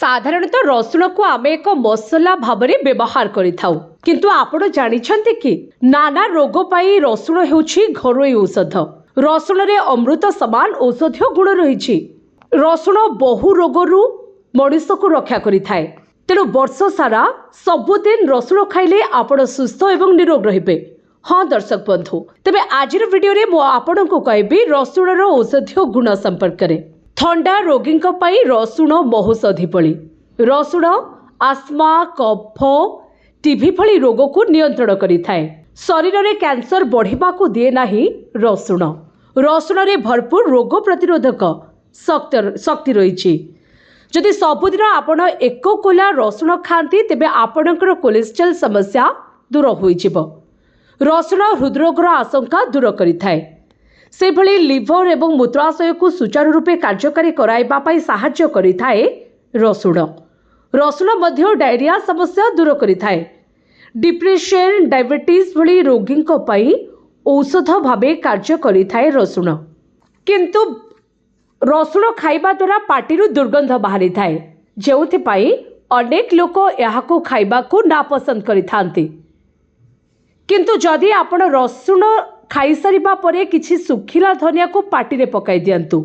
साधारणतः रसुण को आम एक मसला भाव में व्यवहार करिथाउ किंतु आपण जानिछन्ति कि नाना रोग पाई रसुण हेउछि घरोई औषध। रसुण रे अमृत समान औषधीय गुण रहिछि। रसुण बहु रोगरु मनुष्य को रक्षा करिथाए। तेणु वर्ष सारा सबुदिन रसुण खाइले आपण सुस्थ एवं निरोग रहिबे। हाँ दर्शक बंधु, तेबे आजिर वीडियो रे मो आपनकु कहबी रसुणर औषधीय गुण संपर्क रे। थंडा रोगी रसुण महौषधि भली। रसुण आस्मा, कफ, टीबी भली रोग को नियंत्रण करिथाए। शरीर में कैंसर बढ़िबा को दिए नाही रसुण। रसुण रे भरपूर रोग प्रतिरोधक शक्ति रही। जदि सबुदिन आपण एक कोला रसुण खाती तेबे आपणकर कोलेस्ट्रॉल समस्या दूर होइजिबो। रसुण हृदरोगर आशंका दूर करिथाए। से भली लिवर एवं मूत्राशय को सुचारू रूपे कार्यकारी कराइबा पई सहाय्य करिथाए रसुण। रसुण मध्य डायरिया समस्या दूर करिथाए। डिप्रेशन, डायबिटीज भली रोगी पई औषध भावे कार्य करिथाए रसुण। किंतु रसुण खाइबा द्वारा पाटिरु दुर्गंध बाहरी थाए, जेउथिपाई अनेक लोक एहाको खाइबा को नापसंद करिथांती। किंतु जदि आपण रसुण खाई सारिबा परे किछि सुखिला धनिया को पाटिरे पकाई दियंतु,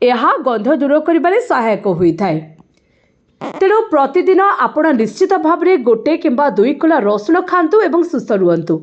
एहा गंध दूर करिबारे सहायक होइथाए। तेणु प्रतिदिन आपण निश्चित भाव में गोटे किंबा दुई कोला रसुण खांतु एवं सुस्थ रुहंतु।